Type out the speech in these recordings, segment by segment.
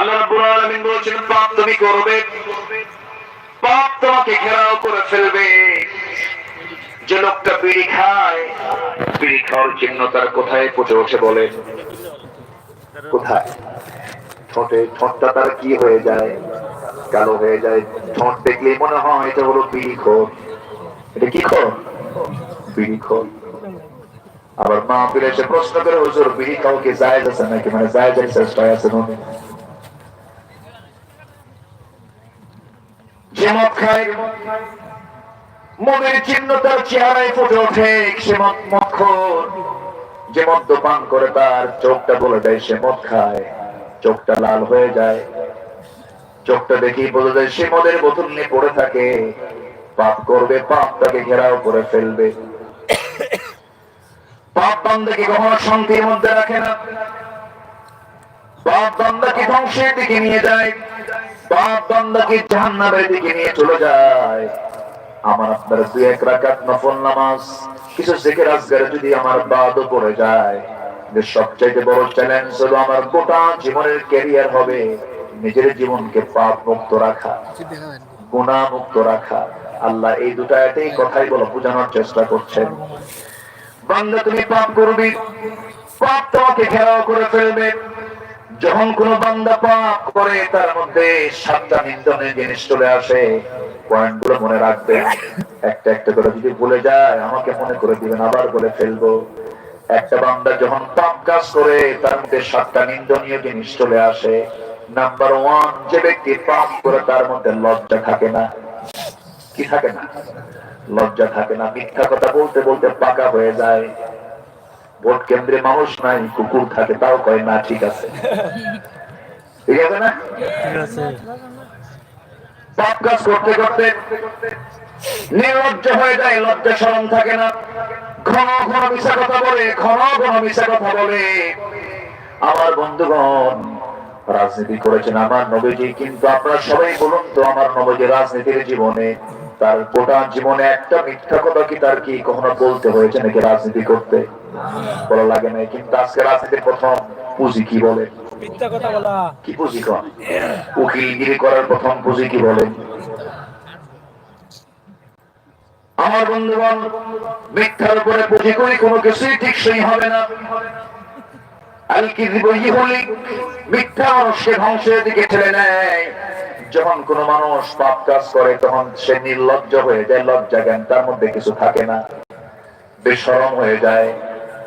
আল্লাহ রাব্বুল আলামিন বলেছেন পাপ তুমি করবে, পাপ তোমাকে ঘেরাও করে ফেলবে। যে লোকটা বিড়ি খায়, বিড়ি খাওয়ার চিহ্ন তার কোথায় ফুটে ওঠে বলে? কোথায়? ঠোঁটে। ঠোঁটটা তার কি হয়ে যায়? কালো হয়ে যায়। ঠোঁট দেখলেই মনে হয় এটা হলো বিড়ি খোর। এটা কি খোর? বিড়ি খোর। আবার মা ফিরে এসে প্রশ্ন করে, হুজুর বিড়ি খাও কি জায়েজ আছে নাকি? মানে জায়েজের চেষ্টায় আছে উনি। যে মদ খায়, মদের চিহ্ন তার চেহারায় ফুটে ওঠে, সে মদখোর। যে মদ্যপান করে তার চোখটা বলে দেয় সে মদ খায়, চোখটা লাল হয়ে যায়। চোখটা দেখেই বলে দেয় সে মদের বোতল নিয়ে পড়ে থাকে, পাপ করবে, পাপ তাকে ঘেরাও করে ফেলবে। পাপ বান্দাকে কখনো শান্তির মধ্যে রাখে না, পাপ বান্দাকে ধ্বংসের দিকে নিয়ে যায়, পাপ বান্দাকে জাহান্নামের দিকে নিয়ে চলে যায়। আমার আপনার দুই এক রাকাত নফল নামাজ, কিছু জিকির আজকার যদি আমার বাদও পড়ে যায়, সবচাইতে বড় চ্যালেঞ্জ হলো আমার গোটা জীবনের ক্যারিয়ার হবে নিজের জীবনকে পাপ মুক্ত রাখা, গুনাহ মুক্ত রাখা। আল্লাহ এই দুটো আয়াতেই কথাই বলে বোঝানোর চেষ্টা করছেন। বান্দা তুমি পাপ করবি, পাপ তোমাকে ঘেরাও করে ফেলবে। যখন কোন বান্দা পাপ করে তার মধ্যে 7টা নিন্দনের জিনিস চলে আসে। পয়েন্টগুলো মনে রাখবেন, একটা একটা করে যদি ভুলে যায় আমাকে মনে করে দিবেন, আবার বলে ফেলবো। একটা বান্দা যখন পাপ কাজ করে তার মধ্যে 7টা নিন্দনীয় জিনিস চলে আসে। নাম্বার 1, যে ব্যক্তি পাপ করে তার মধ্যে লজ্জা থাকে না। কি থাকে না? লজ্জা থাকে না। মিথ্যা কথা বলতে বলতে পাকা হয়ে যায়। ভোট কেন্দ্রে মানুষ নাই, কুকুর থাকে, তাও কয় না ঠিক আছে। ঠিক আছে না? পাপ কাজ করতে করতে নির্লজ্জ হয়ে যায়, লজ্জা শরম থাকে না। ঘন ঘন মিশা কথা বলে, ঘন ঘন মিশা কথা বলে। আমার বন্ধুগণ, রাজনীতি করেছেন আমার নবীজি, কিন্তু আপনারা সবাই বলুন তো আমার নবীজি রাজনীতির জীবনে তার গোটা জীবনে একটা মিথ্যা কথা কি তার কি কখনো বলতে হয়েছে নাকি রাজনীতি করতে? বলা লাগে নাই। কিন্তু আজকে রাজনীতির প্রথম পুঁজি কি বলে? মিথ্যা কথা বলা। কি পুঁজি করেন? উকিলগিরি করার প্রথম পুঁজি কি বলেন? আমার বন্ধুগণ, মিথ্যার উপরে পুঁজি করে কোনো কিছুই ঠিকসই হবে না। মিথ্যা মানুষকে ধ্বংসের দিকে ঠেলে নেয়। যখন কোন মানুষ পাপ কাজ করে তখন সে নির্লজ্জ হয়ে যায়, লজ্জা জ্ঞান তার মধ্যে কিছু থাকে না, বেশরম হয়ে যায়।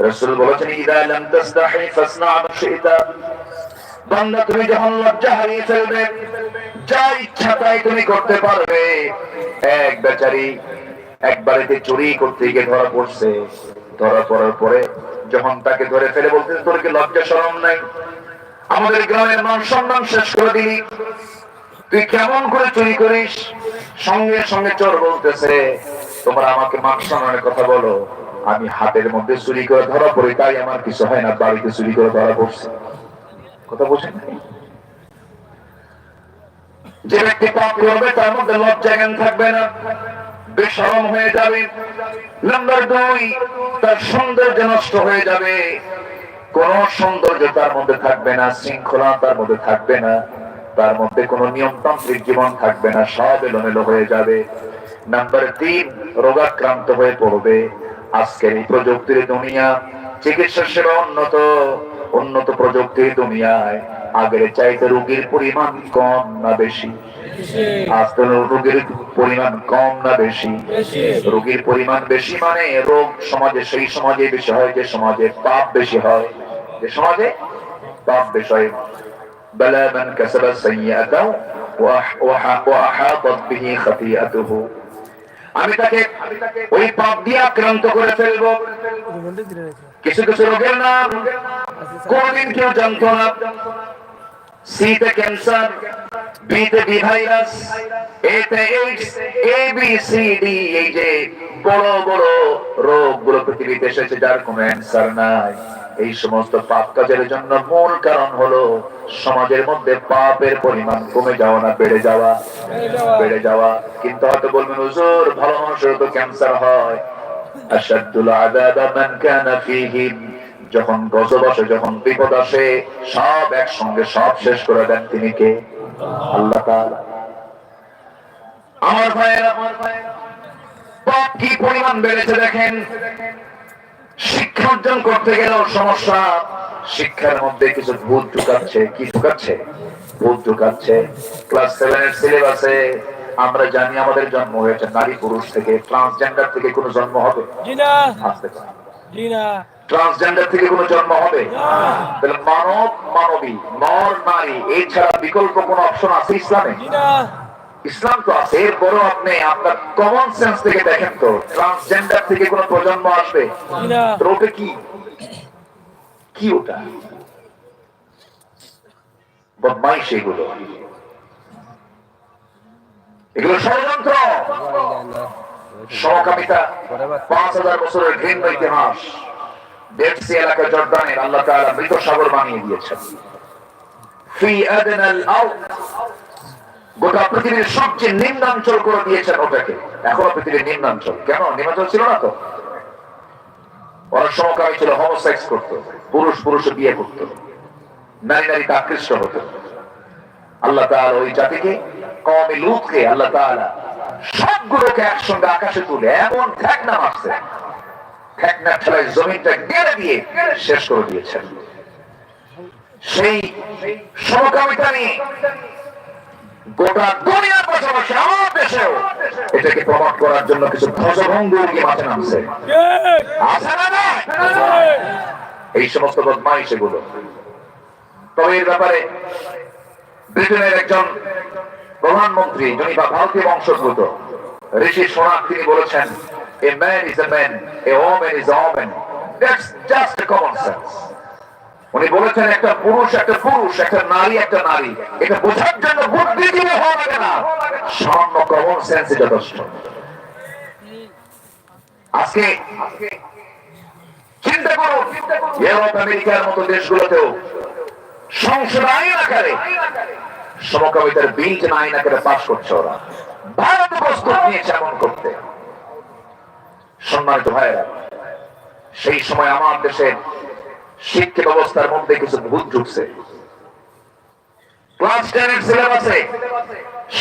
রাসূল বলেছেন, ইদা লাম তাসতাহি ফাসনা মা শি'তা। বান্দা তুমি যখন লজ্জা হারিয়ে ফেলবে, যা ইচ্ছা তাই তুমি করতে পারবে। এক বেচারি এক বাড়িতে চুরি করতে গিয়ে ধরা পড়ছে। ধরা পড়ার পরে যখন তাকে ধরে ফেলে বলতে, তোর কি লজ্জা শরম নাই? আমাদের গ্রামের মান সম্মান শেষ করে দিলি, তুই কেমন করে চুরি করিস? সঙ্গে সঙ্গে চোর বলতেছে, তোমরা আমাকে মান সম্মানের কথা বলো, আমি হাতের মধ্যে চুরি করে ধরা পড়ি, তাই আমার কিছু হয় না, বাড়িতে চুরি করে ধরা পড়ছে। কথা বলছেন? যে ব্যক্তি পাপ করবে তার মধ্যে লজ্জা জ্ঞান থাকবে না, বেশরম হয়ে যাবে। নাম্বার 2, তার সৌন্দর্য নষ্ট হয়ে যাবে। কোন সৌন্দর্য তার মধ্যে থাকবে না, শৃঙ্খলা তার মধ্যে থাকবে না, তার মধ্যে কোন নিয়মতান্ত্রিক জীবন থাকবে না, সব এলোমেলো হয়ে যাবে। নাম্বার 3, রোগাক্রান্ত হয়ে পড়বে। আজকের এই প্রযুক্তির দুনিয়া, চিকিৎসা সেবা উন্নত প্রযুক্তির দুনিয়ায় আগের চাইতে রোগীর পরিমাণ কম না বেশি? আজকে রোগীর পরিমাণ কম না বেশি? রোগীর পরিমাণ বেশি মানে রোগ সমাজে সেই সমাজে বেশি হয় যে সমাজে পাপ বেশি হয়, যে সমাজে পাপ বেশি হয়। বালা মান কাসাবা সাইয়্যাতাও ওয়া আহাতাত বিহি খাতিআতুহু। আমি তাকে ওই পাপ দিয়ে আক্রান্ত করে ফেলবো। কিছু কিছু রোগের নাম কোনদিন কেউ জানতো না। সিতে ক্যান্সার, বিতে বি ভাইরাস, এতে AIDS, A B C D, এই যে বড় বড় রোগগুলো পৃথিবীতে এসেছে যার কোনো অ্যান্সার নাই। এই সমস্ত পাপ কাজের জন্য মূল কারণ হলো সমাজের মধ্যে পাপের পরিমাণ কমে যাওয়া না বেড়ে যাওয়া? বেড়ে যাওয়া। কিন্তু হয়তো বলবেন, হুজুর ভালো মানুষের তো ক্যান্সার হয়। আশাদ্দুল আযাবা মান কানা ফীহি যখন গজব আসে, যখন বিপদ আসে, সব একসঙ্গে সব শেষ করে দেন তিনি কে? আল্লাহ তাআলা। আমার ভাইয়েরা, পাপ কি পরিমাণ বেড়েছে দেখেন। শিক্ষা অর্জন করতে গেলেও সমস্যা। শিক্ষার মধ্যে কিছু ভুল ঢুকাচ্ছে। কি ঢুকাচ্ছে? ভুল ঢুকাচ্ছে। ক্লাস 7 এর সিলেবাসে আমরা জানি আমাদের জন্ম হয়েছে নারী পুরুষ থেকে, ট্রান্সজেন্ডার থেকে কোনো জন্ম হবে? আসতে পারে। ট্রান্সজেন্ডার থেকে কোনো জন্ম হবে? তাহলে মানব মানবী, নর নারী, এছাড়া বিকল্প কোন অপশন আছে ইসলামে? ইসলাম তো আছে। এরপরও আপনি আপনার কমন সেন্স থেকে দেখেন তো, ট্রান্সজেন্ডার থেকে কোন প্রজন্ম আসবে? ওটা কি? কি ওটা? বদমাইশ এগুলো, এগুলো ষড়যন্ত্র, সমকামিতা। 5000 বছরের ঘৃণ্য ইতিহাস। ডেড সি এলাকা জর্দানের আল্লাহ তাআলা মৃত সাগর বানিয়ে দিয়েছেন। ফি আদনাল আরদ, গোটা পৃথিবীর সবচেয়ে নিম্নাঞ্চল করে দিয়েছেন ওটাকে। এখনো পৃথিবীর নিম্নাঞ্চল। কেন? নিম্নাঞ্চল ছিল না তো। ওরা সমকামী ছিল, হোমোসেক্স করতো, পুরুষ পুরুষে বিয়ে করতো, নারী নারীতে আকৃষ্ট হতো। আল্লাহ তাআলা ওই জাতিকে, কওমে লূতকে আল্লাহ তাআলা সবগুলোকে একসঙ্গে আকাশে তুলে এমন ঠেকনা মারছে, ঠেকনা ঠেলায় জমিনটা গেড়ে দিয়ে শেষ করে দিয়েছেন। সেই সমকামিতা নিয়ে গোটা দুনিয়ার পাশাপাশি আমার দেশেও এটাকে প্রমোট করার জন্য কিছু ধ্বজভঙ্গুরকে মাঠে নামছে। আছে না না? এই সমস্ত বদমাইশ এগুলো। তবে এর ব্যাপারে ব্রিটেনের একজন প্রধানমন্ত্রী, যিনি ভারতীয় বংশোদ্ভূত, ঋষি সোনাক, তিনি বলেছেন, a man is a man, a woman is a woman, that's just a common sense. উনি বলেছেন একটা পুরুষ একটা পুরুষ, একটা নারী একটা নারী, এটা বোঝার জন্য বুদ্ধিজীবী হওয়া লাগে না, সামান্য কমন সেন্সই যথেষ্ট। আজকে চিন্তা করুন, ইউরোপ আমেরিকার মতো দেশগুলোতেও সংসদ আইন আকারে সমকামিতার বিল যেন আইন আকারে পাস করছে ওরা। ভারত প্রস্তুত নিয়েছে এমন করতে। সম্মানিত ভাইয়েরা, সেই সময় আমার দেশের শিক্ষা ব্যবস্থার মধ্যে কিছু ভুল ঢুকছে। ক্লাস 10 এর সিলেবাসে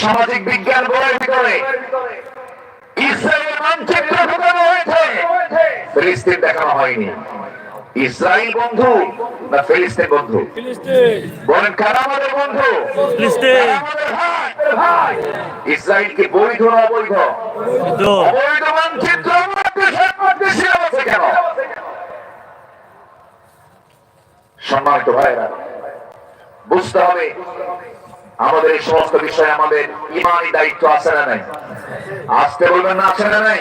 সামাজিক বিজ্ঞান বইয়ের ভিতরে ইসরায়েলের মানচিত্র ঢোকানো হয়েছে, ফিলিস্তিন দেখানো হয়নি। ইসরায়েল বন্ধু না ফিলিস্তিন বন্ধু? বলেন কারা আমাদের বন্ধু? ফিলিস্তিন। ইসরায়েল কি বৈধ না অবৈধ? অবৈধ মানচিত্র আমার দেশের মধ্যে সিলেবাসে কেন? সম্মানিত ভাইরা, বুঝতে হবে আমাদের এই সমস্ত বিষয়ে আমাদের ইমানি দায়িত্ব আছে না নাই? আসতে বলবেন না, আছে না নাই?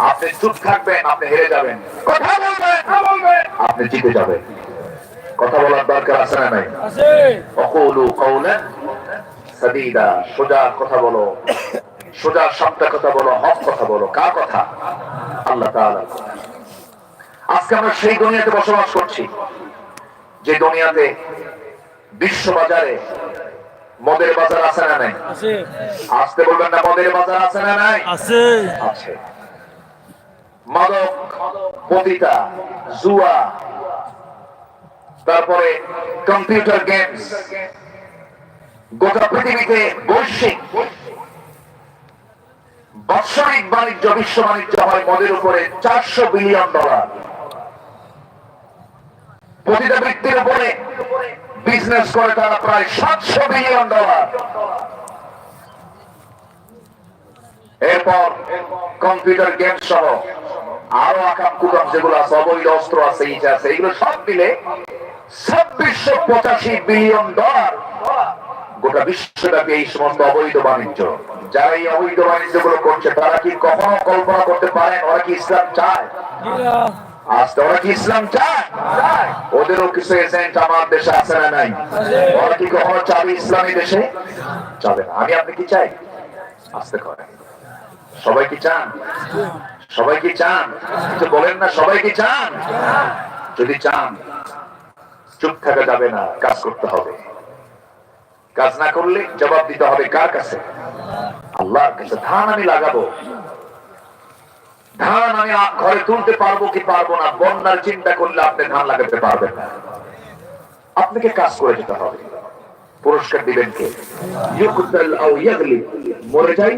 আপনি চুপ থাকবেন, আপনি হেরে যাবেন। কথা বলবেন, আপনি জিতে যাবেন। কথা বলার দরকার আছে না নাই? ওয়াকুলু কাওলান সাদীদা, সোজা কথা বলো, সোজা সাপটা কথা বলো, হক কথা বলো। কার কথা? আল্লাহ তাআলার কথা। আজকে আমরা সেই দুনিয়াতে বসবাস করছি যে দুনিয়াতে বিশ্ববাজারে মদের বাজার আছে না নাই? আসতে বলবেন না, মদের বাজার আছে না নাই? আছে। আছে। মাদক, পতিতা, জুয়া, তারপরে কম্পিউটার গেমস, গোটা পৃথিবীতে বৈশ্বিক বাৎসরিক বাণিজ্য, বিশ্ব বাণিজ্য হয় মদের উপরে $400 বিলিয়ন। পতিতা বৃত্তির উপরে বিজনেস করে তারা প্রায় $700 বিলিয়ন। এরপর কম্পিউটার গেম সহ আরো আকাম কুকাম যেগুলো আছে, অবৈধ অস্ত্র আছে, ইট আছে, এগুলো সব মিলে $2685 বিলিয়ন। গোটা বিশ্বব্যাপী এই সমস্ত অবৈধ বাণিজ্য। যারা এই অবৈধ বাণিজ্য গুলো করছে তারা কি কখনো কল্পনা করতে পারেন ওরা কি ইসলাম চায়? আজ ওরা কি ইসলাম চায়? ওদেরও কিছু এজেন্ট আমার দেশে আছে না নাই? ওরা কি কখনো চাবে ইসলামী দেশে? চাবে না। আমি আপনি কি চাই? আসতে করেন। সবাই কি চান? সবাই কি চান? কিছু বলেন না, সবাই কি চান? যদি চান চুপ থাকা যাবে না, কাজ করতে হবে। কাজ না করলে জবাব দিতে হবে কার কাছে? আল্লাহর কাছে। ধান আমি লাগাবো, ধান আমি ঘরে তুলতে পারবো কি পারবো না, বন্যার চিন্তা করলে আপনি ধান লাগাতে পারবেন না। আপনাকে কাজ করে যেতে হবে। পুরস্কার দিবেন কে? ইউকতাল আও ইয়াগলিব, মরে যাই